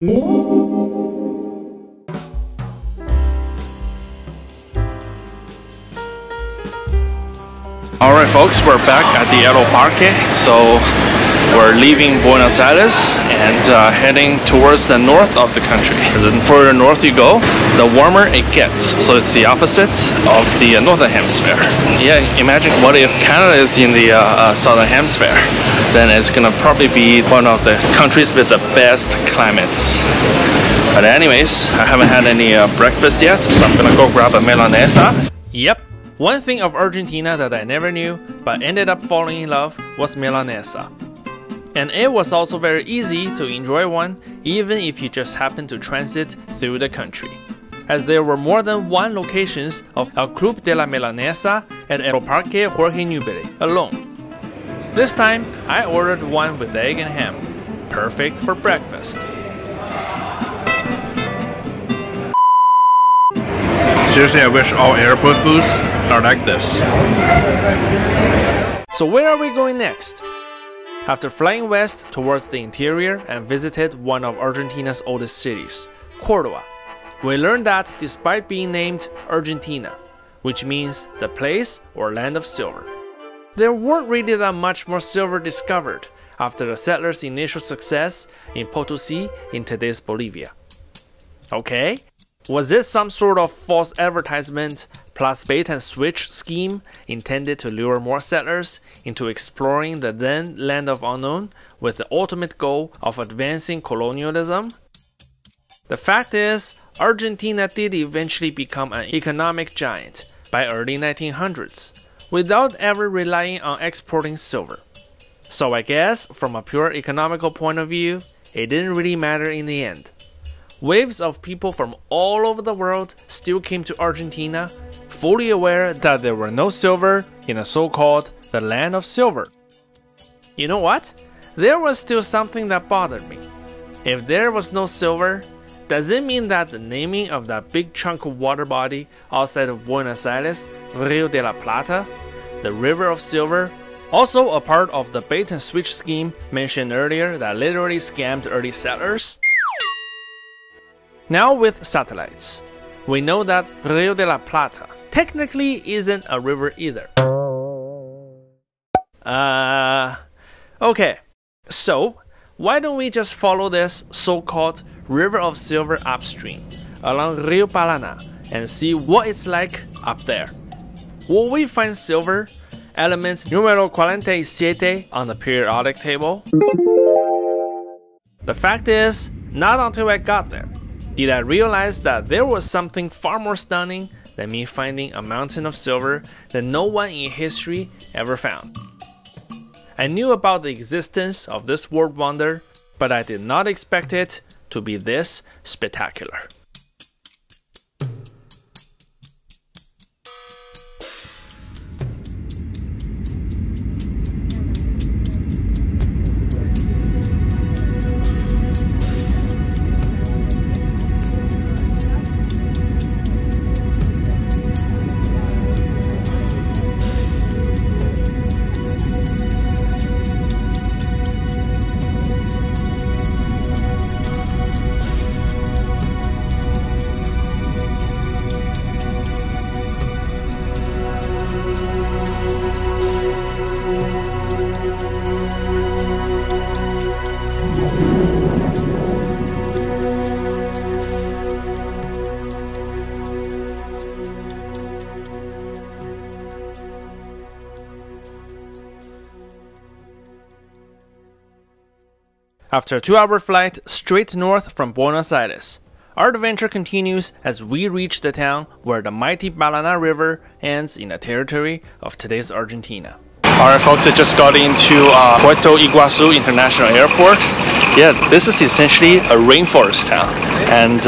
Alright folks, we're back at the Aeroparque. So we're leaving Buenos Aires and heading towards the north of the country. The further north you go, the warmer it gets. So it's the opposite of the northern hemisphere. Yeah, imagine what if Canada is in the southern hemisphere. Then it's gonna probably be one of the countries with the best climates. But anyways, I haven't had any breakfast yet, so I'm gonna go grab a milanesa. Yep. One thing of Argentina that I never knew, but ended up falling in love, was milanesa. And it was also very easy to enjoy one, even if you just happened to transit through the country, as there were more than one locations of El Club de la Milanesa at Aeroparque Jorge Newbery alone. This time, I ordered one with egg and ham, perfect for breakfast. Seriously, I wish all airport foods are like this. So where are we going next? After flying west towards the interior and visited one of Argentina's oldest cities, Córdoba, we learned that despite being named Argentina, which means the place or land of silver, there weren't really that much more silver discovered after the settlers' initial success in Potosí in today's Bolivia. Okay? Was this some sort of false advertisement plus bait and switch scheme intended to lure more settlers into exploring the then land of unknown with the ultimate goal of advancing colonialism? The fact is, Argentina did eventually become an economic giant by early 1900s without ever relying on exporting silver. So I guess from a pure economical point of view, it didn't really matter in the end. Waves of people from all over the world still came to Argentina, fully aware that there were no silver in the so-called the land of silver. You know what? There was still something that bothered me. If there was no silver, does it mean that the naming of that big chunk of water body outside of Buenos Aires, Rio de la Plata, the River of Silver, also a part of the bait and switch scheme mentioned earlier that literally scammed early settlers? Now with satellites, we know that Rio de la Plata technically isn't a river either. Okay, so why don't we just follow this so-called River of Silver upstream along Rio Paraná and see what it's like up there? Will we find silver, element numero 47 on the periodic table? The fact is, not until I got there did I realize that there was something far more stunning than me finding a mountain of silver that no one in history ever found. I knew about the existence of this world wonder, but I did not expect it to be this spectacular. After a 2-hour flight straight north from Buenos Aires, our adventure continues as we reach the town where the mighty Paraná River ends in the territory of today's Argentina. Alright folks, I just got into Puerto Iguazu International Airport. Yeah, this is essentially a rainforest town. And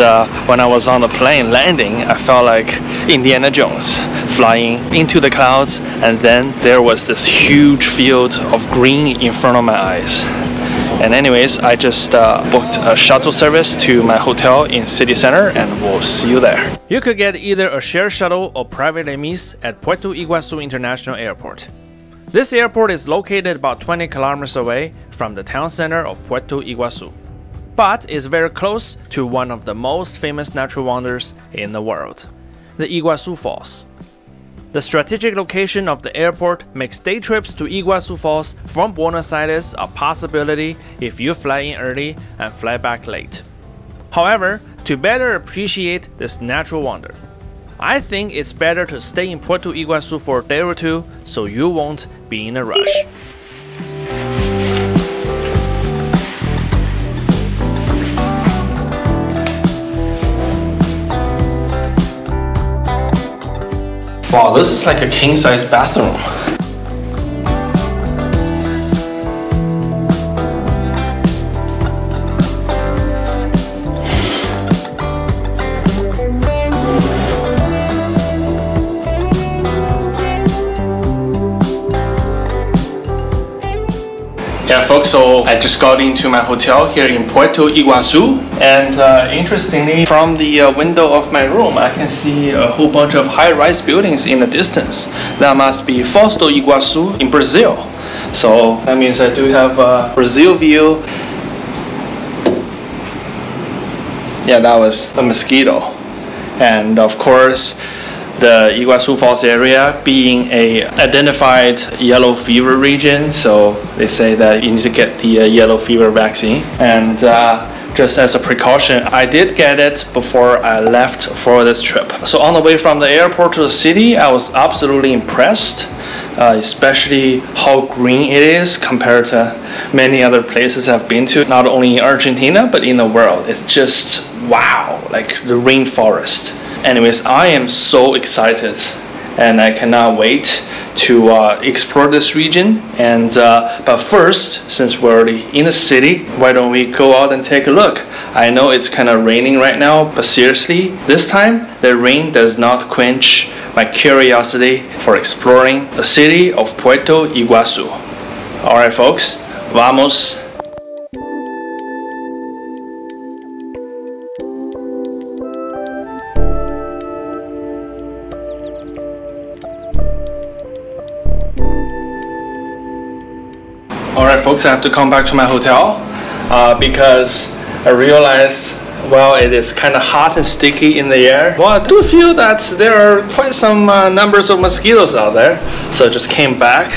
when I was on the plane landing, I felt like Indiana Jones flying into the clouds, and then there was this huge field of green in front of my eyes. And anyways, I just booked a shuttle service to my hotel in city center, and we'll see you there. You could get either a shared shuttle or private remise at Puerto Iguazu International Airport. This airport is located about 20 kilometers away from the town center of Puerto Iguazu. but is very close to one of the most famous natural wonders in the world, the Iguazu Falls. The strategic location of the airport makes day trips to Iguazu Falls from Buenos Aires a possibility if you fly in early and fly back late. However, to better appreciate this natural wonder, I think it's better to stay in Puerto Iguazu for a day or two so you won't be in a rush. Wow, this is like a king-size bathroom. Yeah, folks, so I just got into my hotel here in Puerto Iguazu, and interestingly, from the window of my room, I can see a whole bunch of high-rise buildings in the distance. That must be Foz do Iguaçu in Brazil. So that means I do have a Brazil view. Yeah, that was a mosquito. And of course, the Iguazu Falls area being a identified yellow fever region, so they say that you need to get the yellow fever vaccine. And just as a precaution, I did get it before I left for this trip. So on the way from the airport to the city, I was absolutely impressed, especially how green it is compared to many other places I've been to, not only in Argentina, but in the world. It's just wow, like the rainforest. Anyways, I am so excited and I cannot wait to explore this region. And but first, since we're already in the city, why don't we go out and take a look? I know it's kind of raining right now, but seriously, this time the rain does not quench my curiosity for exploring the city of Puerto Iguazu. Alright folks, vamos! Alright folks, I have to come back to my hotel because I realized, well, it is kind of hot and sticky in the air. Well, I do feel that there are quite some numbers of mosquitoes out there. So I just came back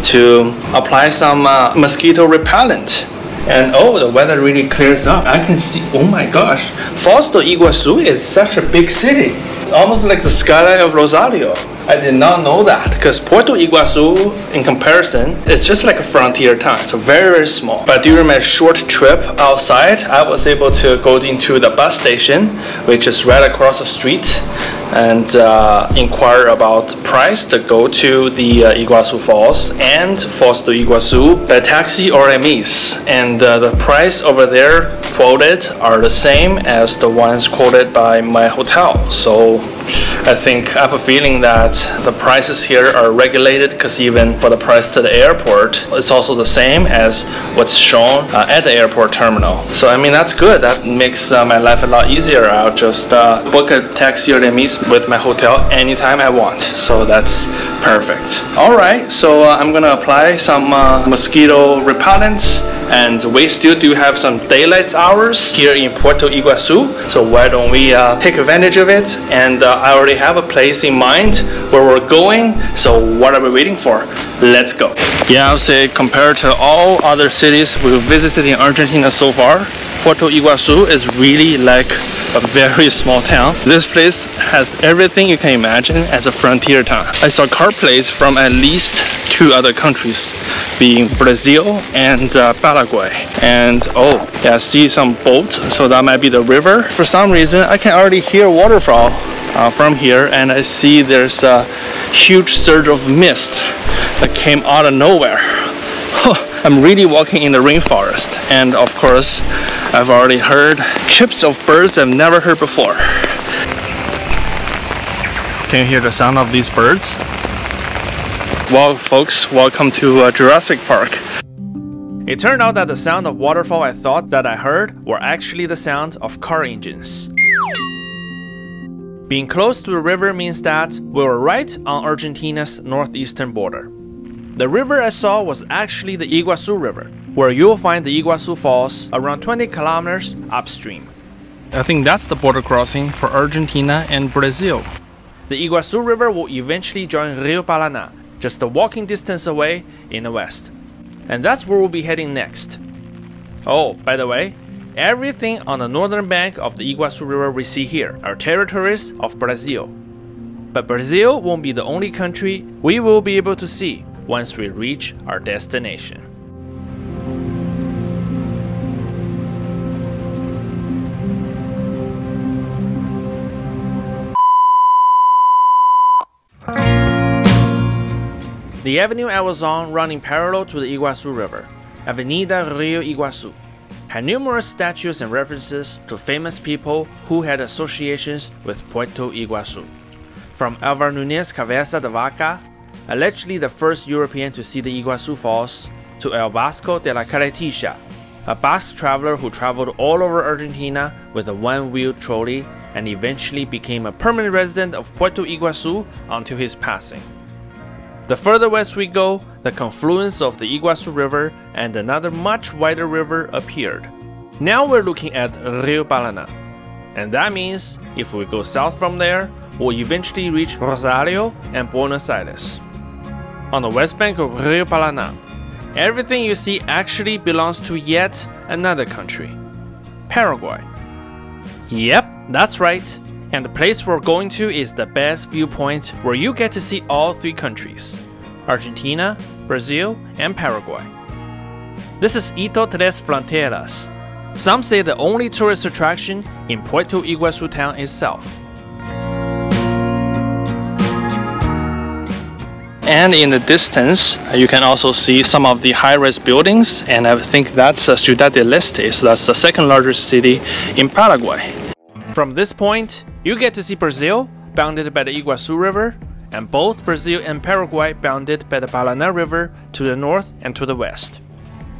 to apply some mosquito repellent. And oh, the weather really clears up. I can see, oh my gosh, Foz do Iguaçu is such a big city. It's almost like the skyline of Rosario. I did not know that because Puerto Iguazu, in comparison, is just like a frontier town. So very, very small. But during my short trip outside, I was able to go into the bus station, which is right across the street, and inquire about price to go to the Iguazu Falls and Foz do Iguaçu by taxi or remis. And the price over there quoted are the same as the ones quoted by my hotel. So I think I have a feeling that the prices here are regulated, because even for the price to the airport, it's also the same as what's shown at the airport terminal. So I mean, that's good. That makes my life a lot easier. I'll just book a taxi or remis with my hotel anytime I want. So that's perfect. Alright, so I'm gonna apply some mosquito repellents, and we still do have some daylight hours here in Puerto Iguazu, so why don't we take advantage of it? And I already have a place in mind where we're going, so what are we waiting for? Let's go. Yeah, I would say compared to all other cities we've visited in Argentina so far, Puerto Iguazu is really like a very small town. This place has everything you can imagine as a frontier town. I saw car plates from at least 2 other countries, being Brazil and Paraguay. And oh, yeah, I see some boats, so that might be the river. For some reason, I can already hear waterfall from here, and I see there's a huge surge of mist that came out of nowhere. I'm really walking in the rainforest, and of course I've already heard chirps of birds I've never heard before. Can you hear the sound of these birds? Well folks, welcome to Jurassic Park. It turned out that the sound of waterfall I thought that I heard were actually the sound of car engines. Being close to the river means that we were right on Argentina's northeastern border. The river I saw was actually the Iguazu River, where you'll find the Iguazu Falls around 20 kilometers upstream. I think that's the border crossing for Argentina and Brazil. The Iguazu River will eventually join Rio Paraná, just a walking distance away in the west. And that's where we'll be heading next. Oh, by the way, everything on the northern bank of the Iguazu River we see here are territories of Brazil. But Brazil won't be the only country we will be able to see once we reach our destination. The avenue I was on, running parallel to the Iguazu River, Avenida Rio Iguazu, had numerous statues and references to famous people who had associations with Puerto Iguazu. From Álvar Nuñez Cabeza de Vaca, allegedly the first European to see the Iguazu Falls, to El Vasco de la Carretilla, a Basque traveler who traveled all over Argentina with a one-wheeled trolley and eventually became a permanent resident of Puerto Iguazu until his passing. The further west we go, the confluence of the Iguazu River and another much wider river appeared. Now we're looking at Rio Paraná, and that means if we go south from there, we'll eventually reach Rosario and Buenos Aires. On the west bank of Rio Paraná, everything you see actually belongs to yet another country, Paraguay. Yep, that's right. And the place we're going to is the best viewpoint where you get to see all three countries, Argentina, Brazil, and Paraguay. This is Ito Tres Fronteras. Some say the only tourist attraction in Puerto Iguazu town itself. And in the distance, you can also see some of the high-rise buildings, and I think that's Ciudad del Este, so that's the second largest city in Paraguay. From this point, you get to see Brazil, bounded by the Iguazu River, and both Brazil and Paraguay bounded by the Paraná River to the north and to the west.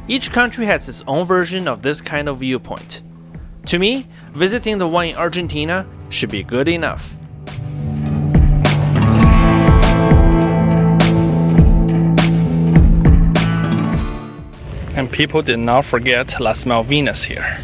Each country has its own version of this kind of viewpoint. To me, visiting the one in Argentina should be good enough. And people did not forget Las Malvinas here.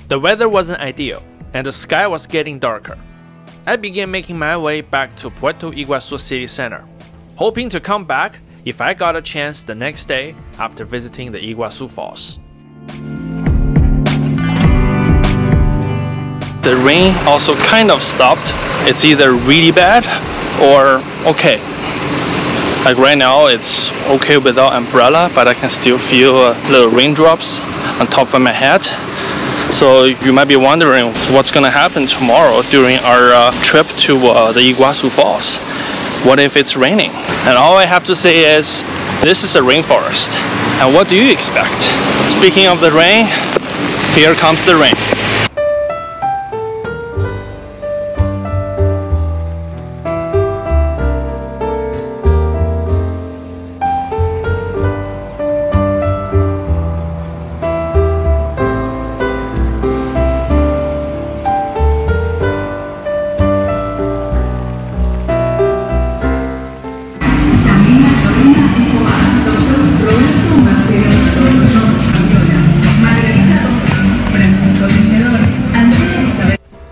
The weather wasn't ideal, and the sky was getting darker. I began making my way back to Puerto Iguazu city center, hoping to come back if I got a chance the next day after visiting the Iguazu Falls. The rain also kind of stopped. It's either really bad or okay. Like right now it's okay without umbrella, but I can still feel little raindrops on top of my head. So you might be wondering what's gonna happen tomorrow during our trip to the Iguazu Falls. What if it's raining? And all I have to say is, this is a rainforest. And what do you expect? Speaking of the rain, here comes the rain.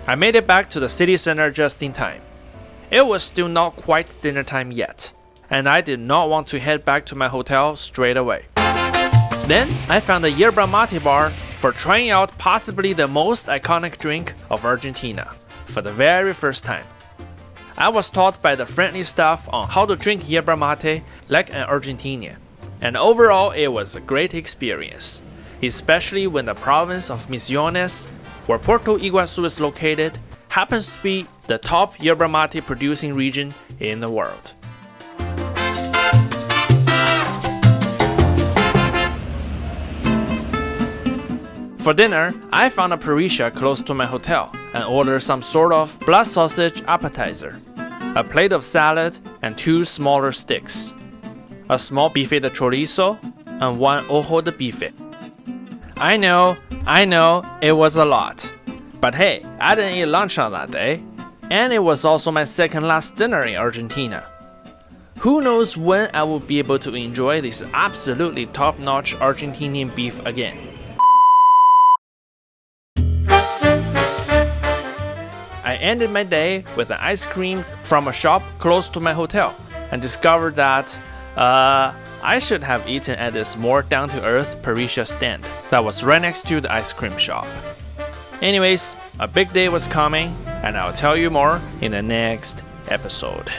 I made it back to the city center just in time. It was still not quite dinner time yet, and I did not want to head back to my hotel straight away. Then I found a yerba mate bar for trying out possibly the most iconic drink of Argentina for the very first time. I was taught by the friendly staff on how to drink yerba mate like an Argentinian, and overall it was a great experience, especially when the province of Misiones, where Puerto Iguazu is located, happens to be the top yerba mate producing region in the world. For dinner, I found a parrilla close to my hotel and ordered some sort of blood sausage appetizer. a plate of salad, and 2 smaller sticks, a small bife de chorizo, and 1 ojo de bife. I know, it was a lot. But hey, I didn't eat lunch on that day, and it was also my second last dinner in Argentina. Who knows when I will be able to enjoy this absolutely top-notch Argentinian beef again. I ended my day with an ice cream from a shop close to my hotel and discovered that I should have eaten at this more down-to-earth Parisian stand that was right next to the ice cream shop. Anyways, a big day was coming, and I'll tell you more in the next episode.